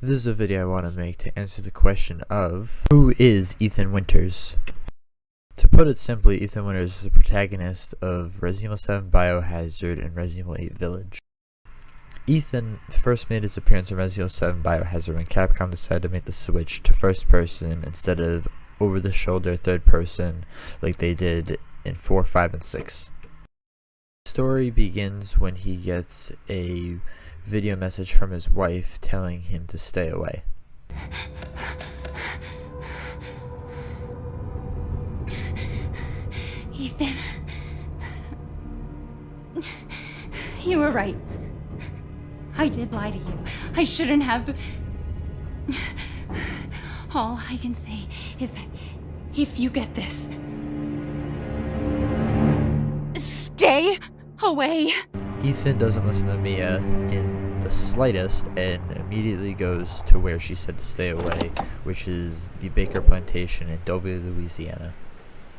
This is a video I want to make to answer the question of, who is Ethan Winters? To put it simply, Ethan Winters is the protagonist of Resident Evil 7 Biohazard and Resident Evil 8 Village. Ethan first made his appearance in Resident Evil 7 Biohazard when Capcom decided to make the switch to first person instead of over-the-shoulder third person like they did in 4, 5, and 6. The story begins when he gets a video message from his wife telling him to stay away. Ethan, you were right. I did lie to you. I shouldn't have. All I can say is that if you get this, stay away. Ethan doesn't listen to Mia in the slightest and immediately goes to where she said to stay away, which is the Baker Plantation in Deauville, Louisiana.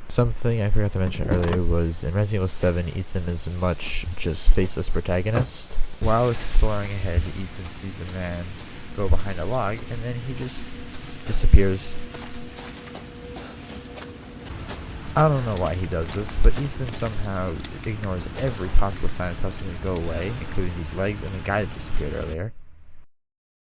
Something I forgot to mention earlier was in Resident Evil 7, Ethan is much just faceless protagonist. While exploring ahead, Ethan sees a man go behind a log and then he just disappears. I don't know why he does this, but Ethan somehow ignores every possible sign that tells him to go away, including these legs and the guy that disappeared earlier.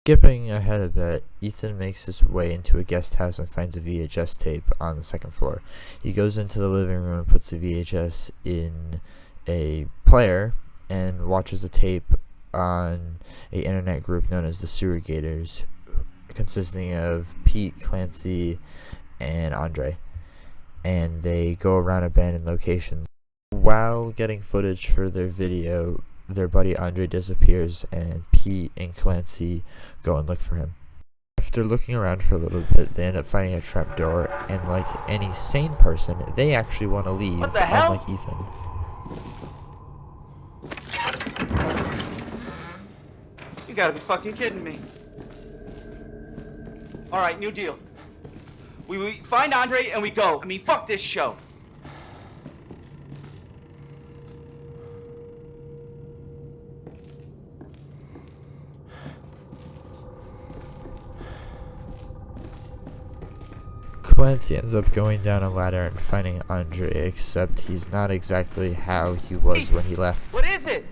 Skipping ahead a bit, Ethan makes his way into a guest house and finds a VHS tape on the second floor. He goes into the living room and puts the VHS in a player and watches the tape on an internet group known as the Sewer Gators, consisting of Pete, Clancy, and Andre. And they go around abandoned locations. While getting footage for their video, their buddy Andre disappears and Pete and Clancy go and look for him. After looking around for a little bit, they end up finding a trapdoor, and like any sane person, they actually want to leave, unlike Ethan. You gotta be fucking kidding me. Alright, new deal. We find Andre and we go. I mean, fuck this show. Clancy ends up going down a ladder and finding Andre, except he's not exactly how he was when he left. What is it?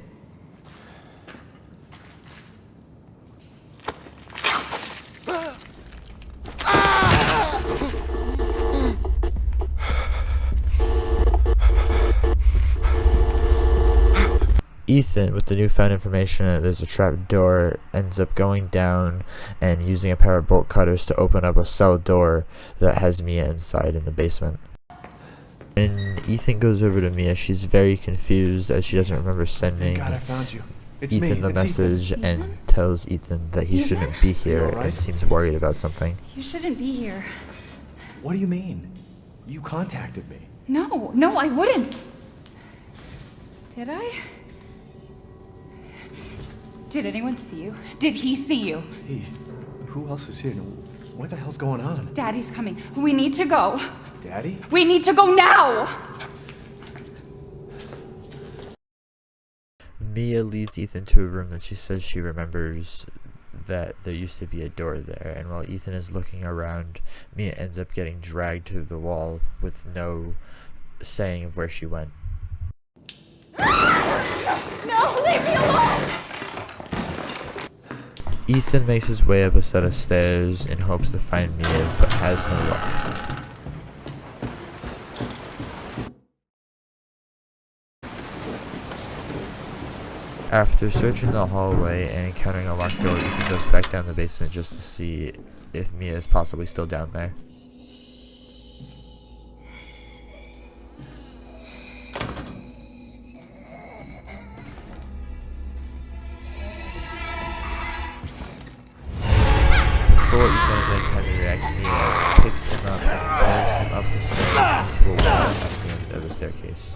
Ethan, with the newfound information that there's a trap door, ends up going down and using a pair of bolt cutters to open up a cell door that has Mia inside in the basement. When Ethan goes over to Mia, she's very confused as she doesn't remember sending Ethan the message and tells Ethan that he shouldn't be here and seems worried about something. You shouldn't be here. What do you mean? You contacted me. No, I wouldn't. Did I? Did anyone see you? Did he see you? Hey, who else is here? What the hell's going on? Daddy's coming. We need to go. Daddy? We need to go now! Mia leads Ethan to a room that she says she remembers that there used to be a door there, and while Ethan is looking around, Mia ends up getting dragged to the wall with no saying of where she went. No, leave me alone! Ethan makes his way up a set of stairs in hopes to find Mia, but has no luck. After searching the hallway and encountering a locked door, Ethan goes back down the basement just to see if Mia is possibly still down there. Before Ethan has any time to react, Mia picks him up and pulls him up the stairs into a wall at the end of the staircase.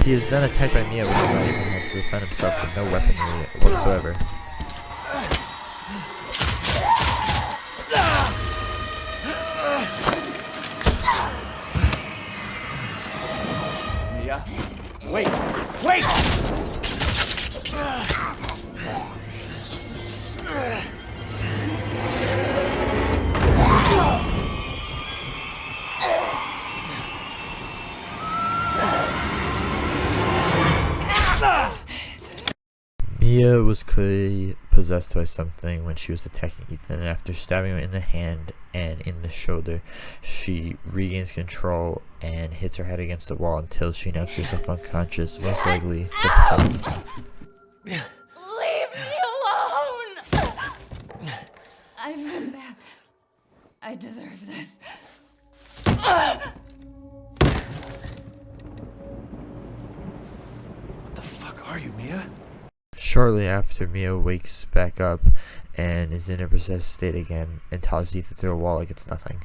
He is then attacked by Mia with a knife and has to defend himself with no weaponry whatsoever. Mia? Wait! Wait! Mia was clearly possessed by something when she was attacking Ethan, and after stabbing him in the hand and in the shoulder, she regains control and hits her head against the wall until she knocks herself unconscious, most likely to protect. Leave me alone! I've been bad. I deserve this. What the fuck are you, Mia? Shortly after, Mia wakes back up and is in a possessed state again and tosses Ethan through a wall like it's nothing.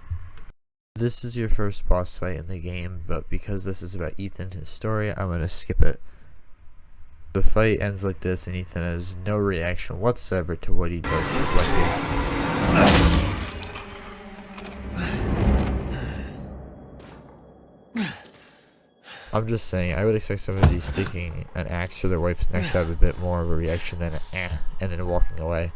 This is your first boss fight in the game, but because this is about Ethan and his story, I'm going to skip it. The fight ends like this, and Ethan has no reaction whatsoever to what he does to his wife here. I'm just saying, I would expect somebody sticking an axe to their wife's neck to have a bit more of a reaction than an and then walking away.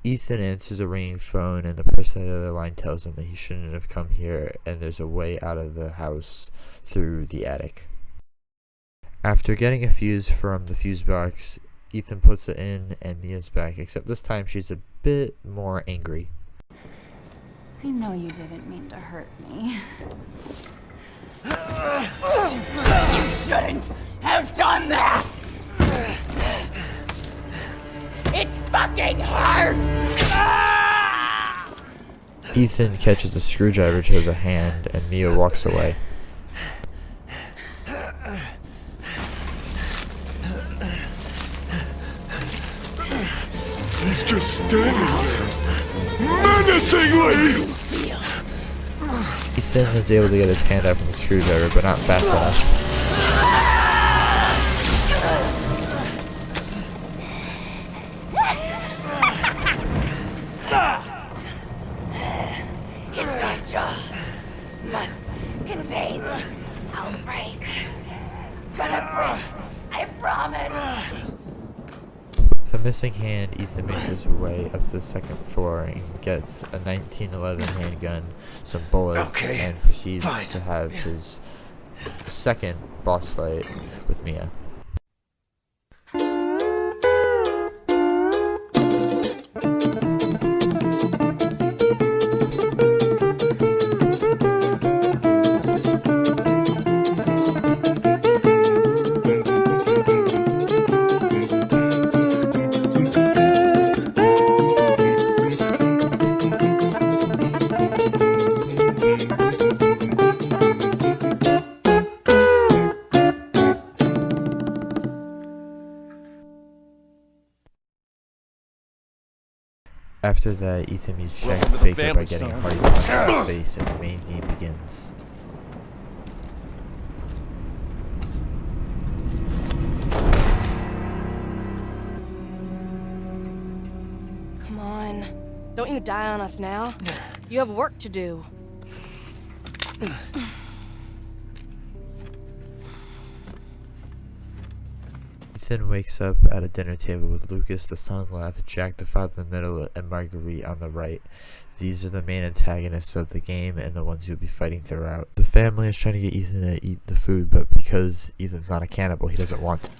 Ethan answers a ringing phone, and the person on the other line tells him that he shouldn't have come here and there's a way out of the house through the attic. After getting a fuse from the fuse box, Ethan puts it in and Mia's back, except this time she's a bit more angry. I know you didn't mean to hurt me. You shouldn't have done that! It fucking hurts! Ethan catches a screwdriver to the hand and Mia walks away. He's just standing there, menacingly! Ethan is able to get his hand out from the screwdriver, but not fast enough. Inside jaw must contain outbreak. Gonna break, I promise. With a missing hand, Ethan makes his way up to the second floor and gets a 1911 handgun, some bullets, and proceeds to have his second boss fight with Mia. After that, Ethan meets Jack Baker by getting a party punch in the face, and the main game begins. Come on. Don't you die on us now. You have work to do. Ethan wakes up at a dinner table with Lucas, the son, left, Jack, the father, in the middle, and Marguerite on the right. These are the main antagonists of the game and the ones you'll be fighting throughout. The family is trying to get Ethan to eat the food, but because Ethan's not a cannibal, he doesn't want to.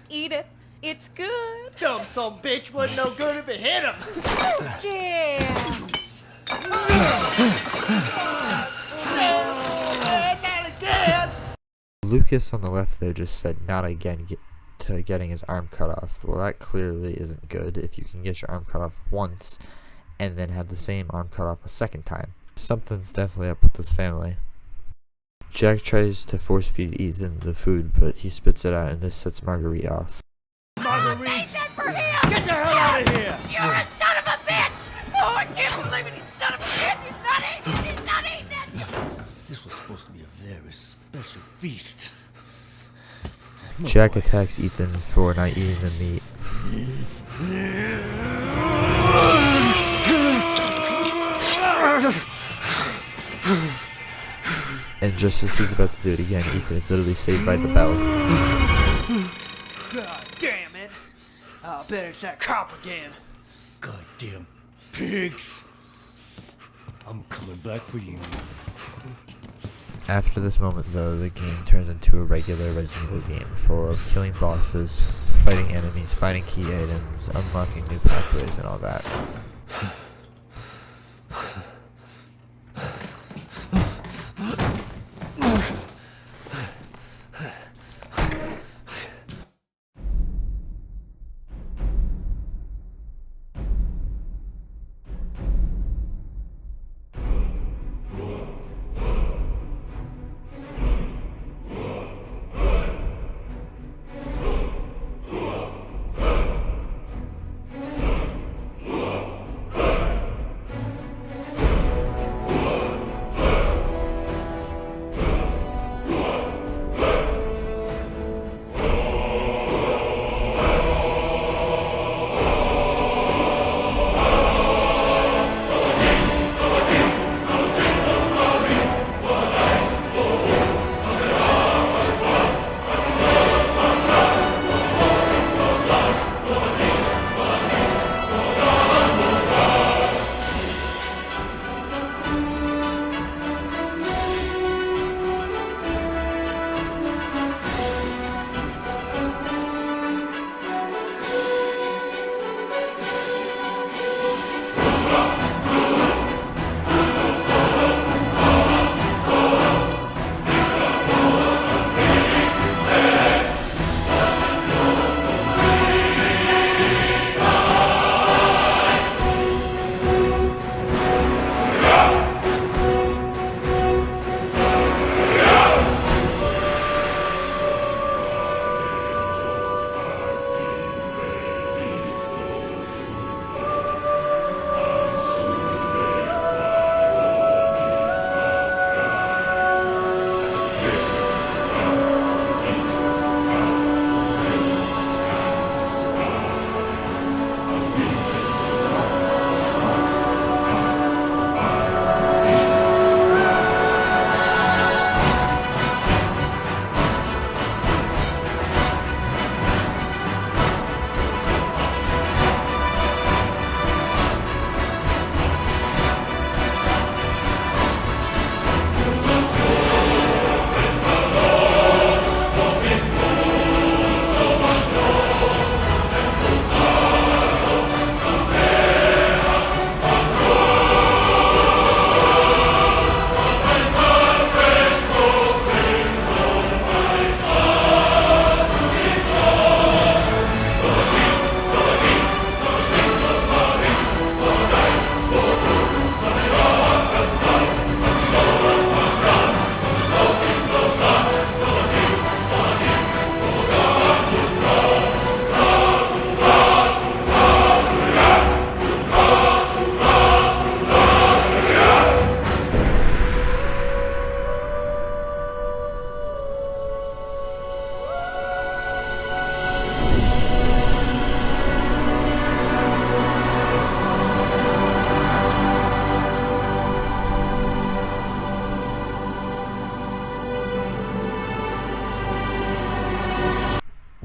Eat it. It's good. Dumb son of a bitch wasn't no good if it hit him. Yes. Not again. Lucas on the left there just said not again to getting his arm cut off. Well, that clearly isn't good if you can get your arm cut off once and then have the same arm cut off a second time. Something's definitely up with this family. Jack tries to force feed Ethan the food, but he spits it out, and this sets Marguerite off. Marguerite! Get the hell out of here! You're a son of a bitch! Oh, I can't believe it, you son of a bitch! He's not eating! He's not eating! This was supposed to be a very special feast. Jack attacks Ethan for not eating the meat. And just as he's about to do it again, Ethan is literally saved by the bell. God damn it! I'll bet it's that cop again. Goddamn pigs! I'm coming back for you. After this moment, though, the game turns into a regular Resident Evil game, full of killing bosses, fighting enemies, finding key items, unlocking new pathways, and all that.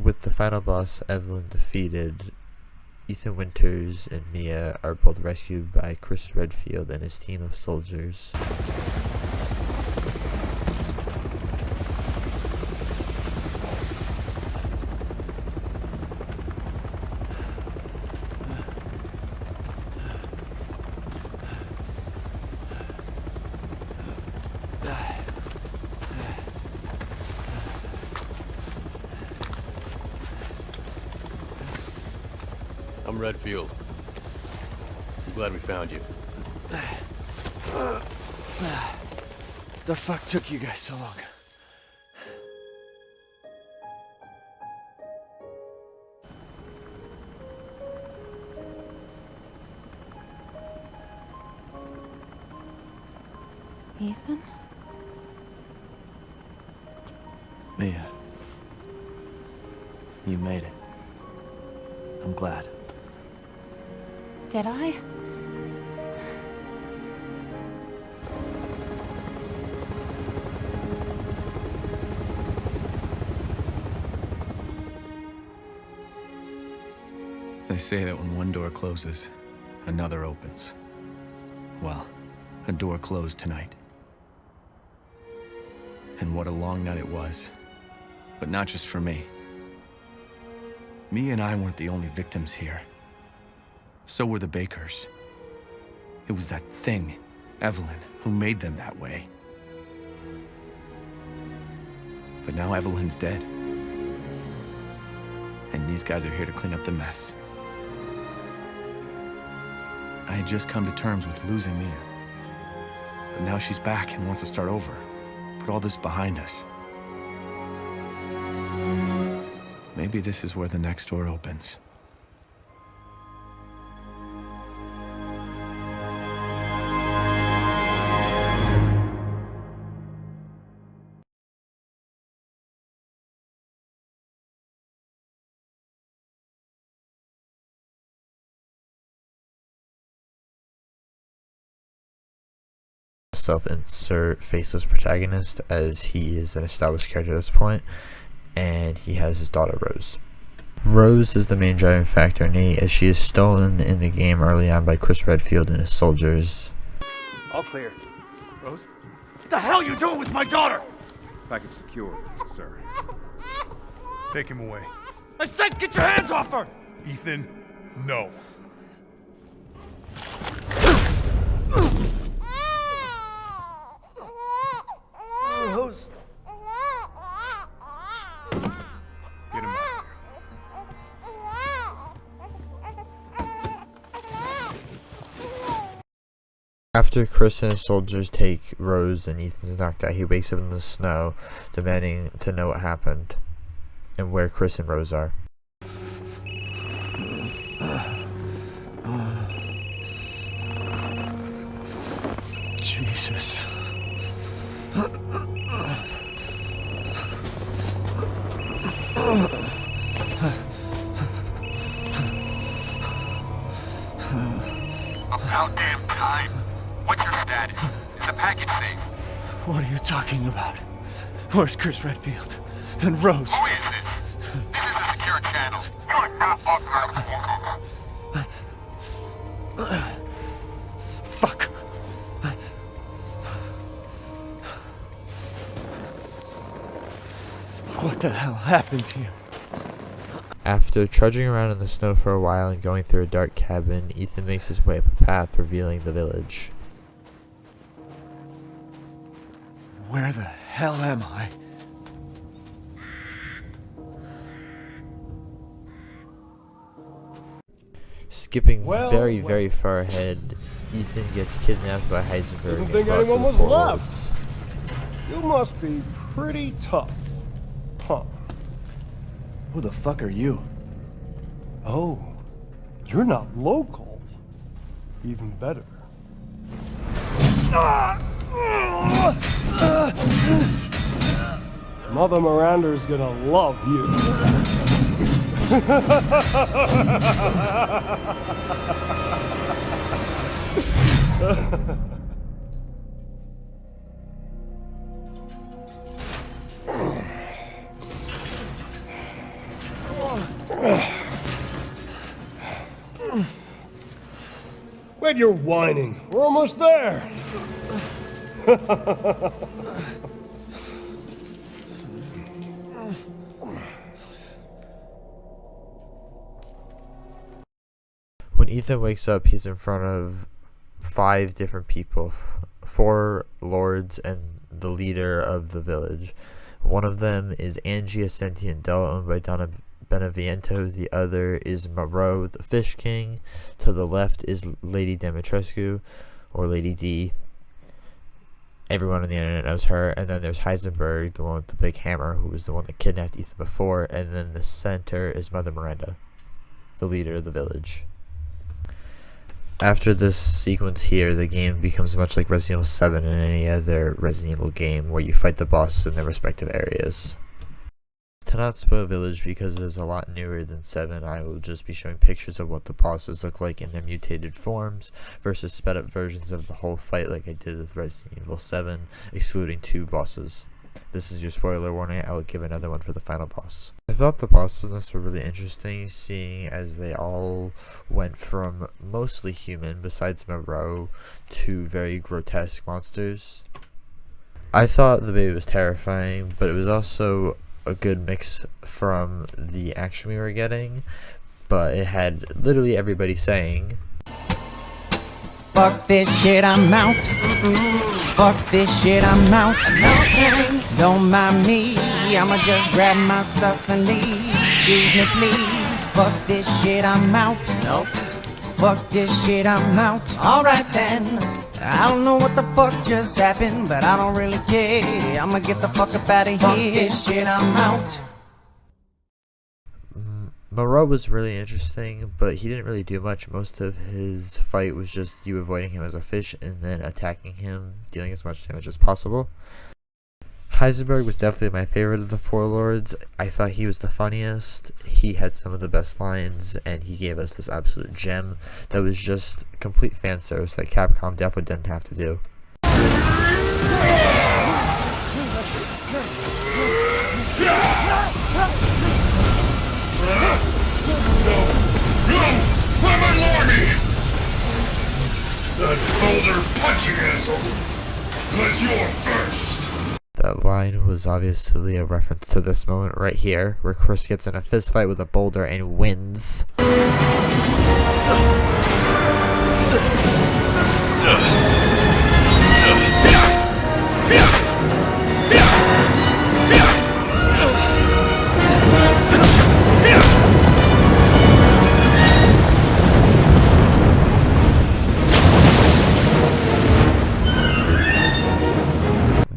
With the final boss, Evelyn, defeated, Ethan Winters and Mia are both rescued by Chris Redfield and his team of soldiers. I'm Redfield. I'm glad we found you. The fuck took you guys so long? Ethan? Mia. You made it. I'm glad. Did I? They say that when one door closes, another opens. Well, a door closed tonight. And what a long night it was. But not just for me. Me and I weren't the only victims here. So were the Bakers. It was that thing, Evelyn, who made them that way. But now Evelyn's dead. And these guys are here to clean up the mess. I had just come to terms with losing Mia. But now she's back and wants to start over. Put all this behind us. Maybe this is where the next door opens. Self-insert faceless protagonist, as he is an established character at this point, and he has his daughter Rose. Rose is the main driving factor in it, as she is stolen in the game early on by Chris Redfield and his soldiers. All clear. Rose? What the hell you doing with my daughter? Package secure, sir. Take him away. I said get your hands off her! Ethan, no. Rose. Get him out. After Chris and his soldiers take Rose and Ethan's knocked out, he wakes up in the snow, demanding to know what happened and where Chris and Rose are. Jesus. About damn time. What's your status? Is the package safe? What are you talking about? Where's Chris Redfield? And Rose? Who is this? This is a secure channel. You are not authorized to walk over. Fuck. What the hell happened here? After trudging around in the snow for a while and going through a dark cabin, Ethan makes his way up a path revealing the village. Where the hell am I? Skipping very far ahead, Ethan gets kidnapped by Heisenberg and Didn't think brought to anyone the was Four left. Lords. You must be pretty tough. Huh. Who the fuck are you? Oh, you're not local. Even better. Mother Miranda's gonna love you. Quit your whining. We're almost there. When Ethan wakes up, he's in front of 5 different people, 4 lords and the leader of the village. One of them is Angie, a sentient doll owned by Donna Beneviento. The other is Moreau, the Fish King. To the left is Lady Dimitrescu, or Lady D. Everyone on the internet knows her. And then there's Heisenberg, the one with the big hammer, who was the one that kidnapped Ethan before. And then the center is Mother Miranda, the leader of the village. After this sequence here, the game becomes much like Resident Evil 7 and any other Resident Evil game where you fight the bosses in their respective areas. To not spoil Village because it is a lot newer than 7, I will just be showing pictures of what the bosses look like in their mutated forms versus sped up versions of the whole fight like I did with Resident Evil 7, excluding 2 bosses. This is your spoiler warning. I will give another one for the final boss. I thought the bosses in this were really interesting, seeing as they all went from mostly human, besides Moreau, to very grotesque monsters. I thought the baby was terrifying, but it was also a good mix from the action we were getting, but it had literally everybody saying, "Fuck this shit, I'm out. Fuck this shit, I'm out. No thanks. Don't mind me, I'ma just grab my stuff and leave. Excuse me, please. Fuck this shit, I'm out. Nope. Fuck this shit, I'm out. Alright then. I don't know what the fuck just happened, but I don't really care. I'ma get the fuck up out of here. Fuck this shit, I'm out." Moreau was really interesting, but he didn't really do much. Most of his fight was just you avoiding him as a fish and then attacking him, dealing as much damage as possible. Heisenberg was definitely my favorite of the four lords. I thought he was the funniest. He had some of the best lines, and he gave us this absolute gem that was just complete fan service that Capcom definitely didn't have to do. That boulder punching asshole was your first. That line was obviously a reference to this moment right here, where Chris gets in a fist fight with a boulder and wins.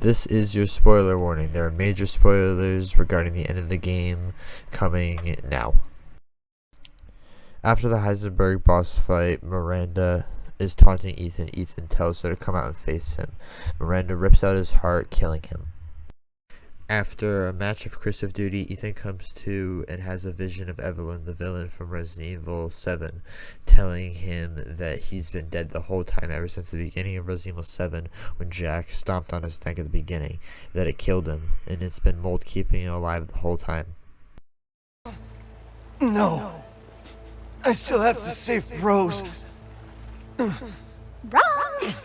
This is your spoiler warning. There are major spoilers regarding the end of the game coming now. After the Heisenberg boss fight, Miranda is taunting Ethan. Ethan tells her to come out and face him. Miranda rips out his heart, killing him. After a match of Chris of Duty, Ethan comes to and has a vision of Evelyn, the villain from Resident Evil 7, telling him that he's been dead the whole time ever since the beginning of Resident Evil 7 when Jack stomped on his neck at the beginning, that it killed him, and it's been Mold keeping him alive the whole time. No. I still have to save Rose. Wrong!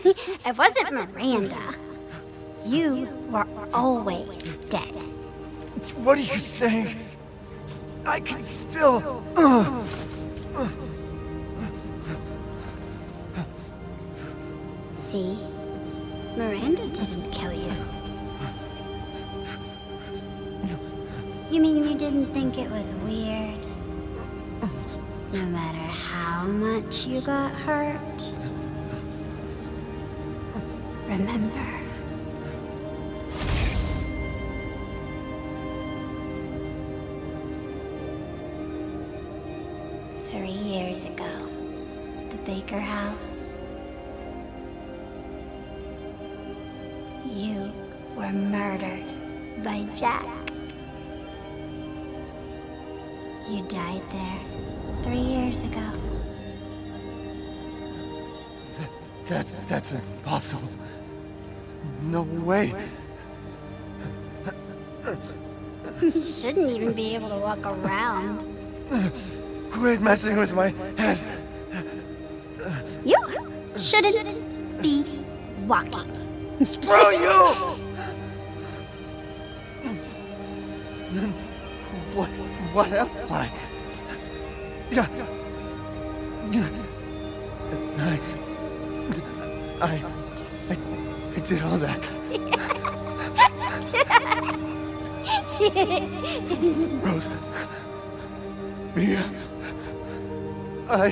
It wasn't Miranda. You were always dead. What are you saying? I can still... See? Miranda didn't kill you. You mean you didn't think it was weird? No matter how much you got hurt? Remember. Years ago, the Baker house. You were murdered by Jack. You died there 3 years ago. That's impossible. No way. You shouldn't even be able to walk around. Quit messing with my head. You shouldn't be walking. Screw you! Then what am I? I did all that. Rose. Mia. Now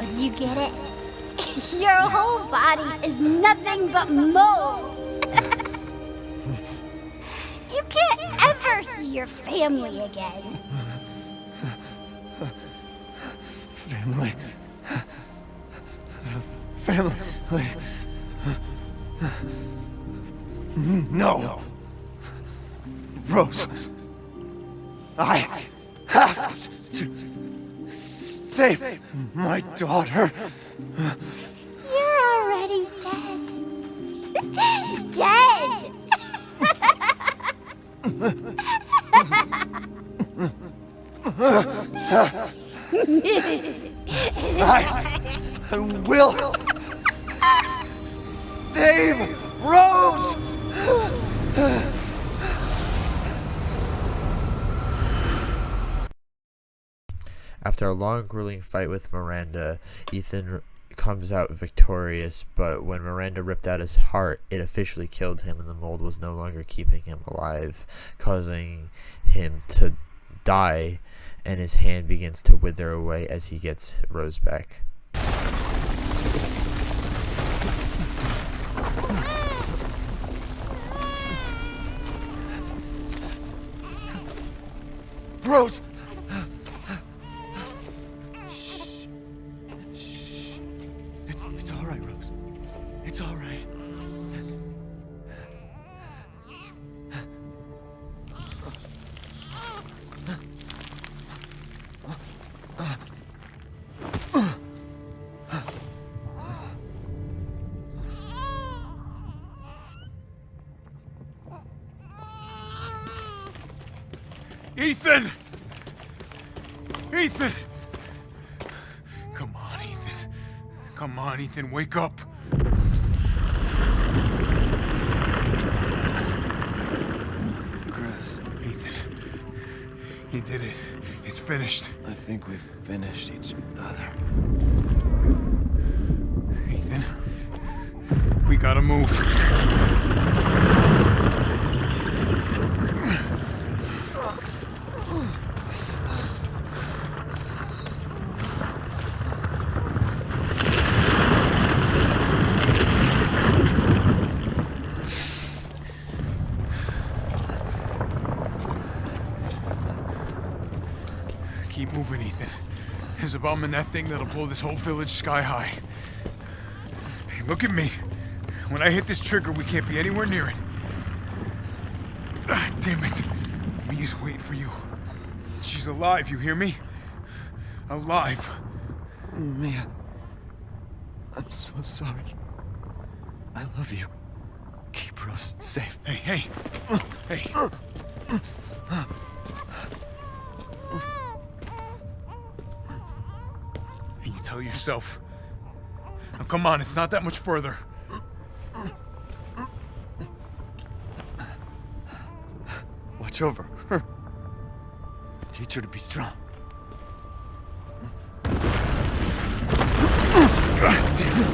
do you get it? Your whole body is nothing but mold. You can't ever see your family again. Family. No. Rose. I have to save my daughter. You're already dead. Dead! I will save Rose! After a long, grueling fight with Miranda, Ethan comes out victorious, but when Miranda ripped out his heart, it officially killed him, and the mold was no longer keeping him alive, causing him to die, and his hand begins to wither away as he gets Rose back. Rose! It's all right, Rose. It's all right. Ethan! Ethan! Come on, Ethan. Come on, Ethan, wake up. Chris. Ethan. You did it. It's finished. I think we've finished each other. Ethan. We gotta move. Keep moving, Ethan. There's a bomb in that thing that'll blow this whole village sky high. Hey, look at me. When I hit this trigger, we can't be anywhere near it. Ah, damn it. Mia's waiting for you. She's alive, you hear me? Alive. Mia, I'm so sorry. I love you. Keep Rose safe. Hey. And you tell yourself. Now come on, it's not that much further. Watch over her. Teach her to be strong. God damn it.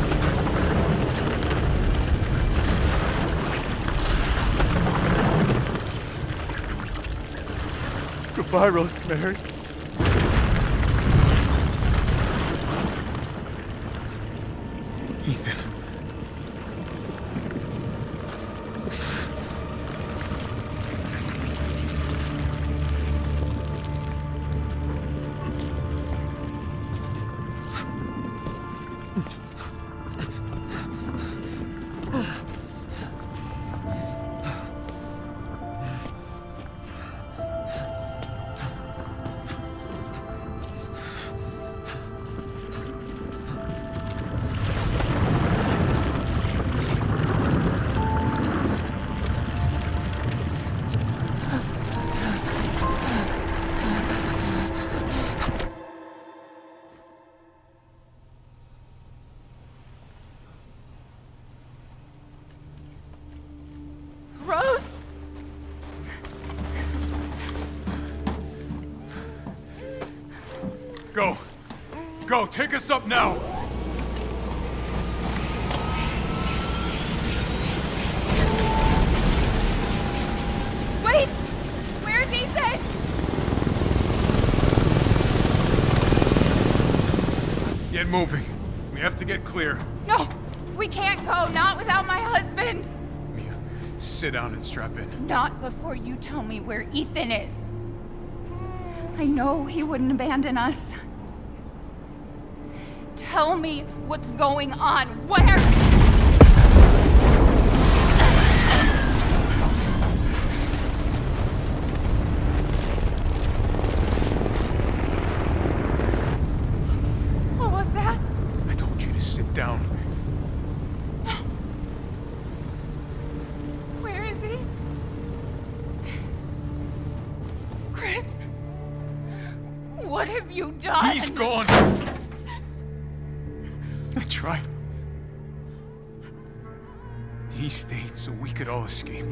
Goodbye, Rosemary. Ethan. Rose! Go, take us up now! Wait! Where's Ethan? Get moving. We have to get clear. No! We can't go, not without my husband! Mia, sit down and strap in. Not before you tell me where Ethan is. I know he wouldn't abandon us. Tell me what's going on. Where? down. Where is he? Chris? What have you done? He's gone. I tried. He stayed so we could all escape.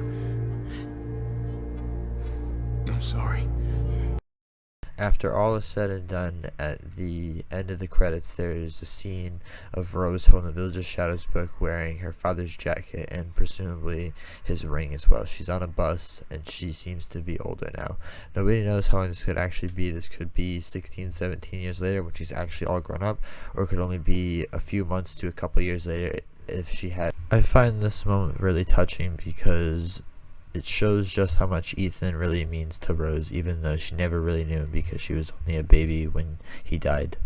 I'm sorry. After all is said and done, at the end of the credits, there is a scene of Rose holding the Village of Shadows book, wearing her father's jacket and presumably his ring as well. She's on a bus and she seems to be older now. Nobody knows how long this could actually be. This could be 16, 17 years later when she's actually all grown up, or it could only be a few months to a couple years later if she had. I find this moment really touching because it shows just how much Ethan really means to Rose, even though she never really knew him because she was only a baby when he died.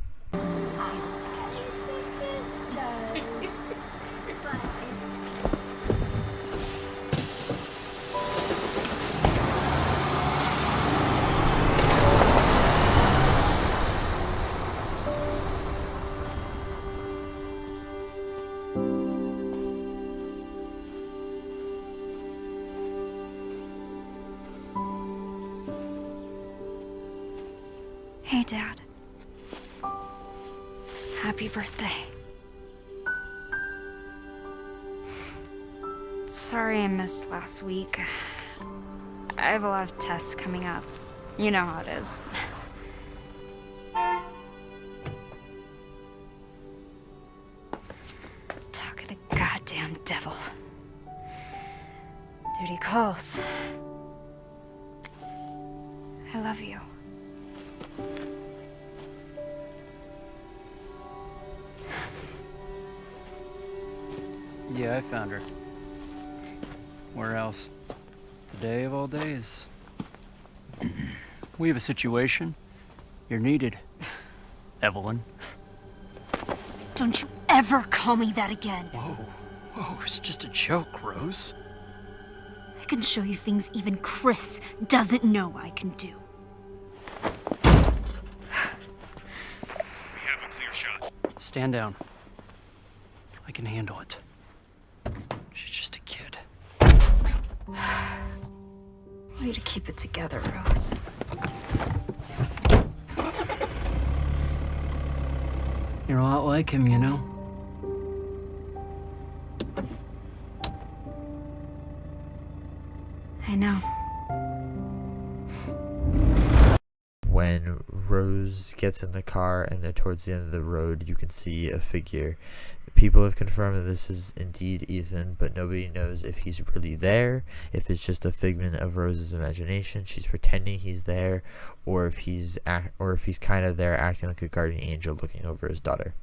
Hey, Dad. Happy birthday. Sorry I missed last week. I have a lot of tests coming up. You know how it is. Talk of the goddamn devil. Duty calls. I love you. Yeah, I found her. Where else? Today of all days. We have a situation. You're needed, Evelyn. Don't you ever call me that again. Whoa, it's just a joke, Rose. I can show you things even Chris doesn't know I can do. We have a clear shot. Stand down. I can handle it. She's just a kid. Way to keep it together, Rose. You're a lot like him, you know? I know. When Rose gets in the car and they're towards the end of the road, you can see a figure. People have confirmed that this is indeed Ethan, but nobody knows if he's really there, if it's just a figment of Rose's imagination, she's pretending he's there, or if he's kind of there acting like a guardian angel looking over his daughter.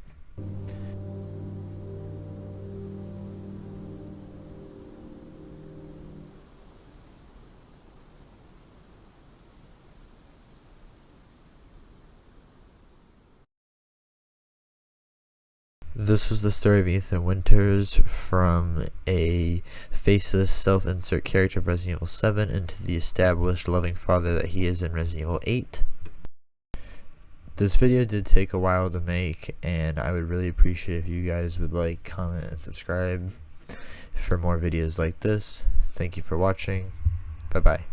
This was the story of Ethan Winters, from a faceless self-insert character of Resident Evil 7 into the established loving father that he is in Resident Evil 8. This video did take a while to make, and I would really appreciate if you guys would like, comment, and subscribe for more videos like this. Thank you for watching. Bye bye.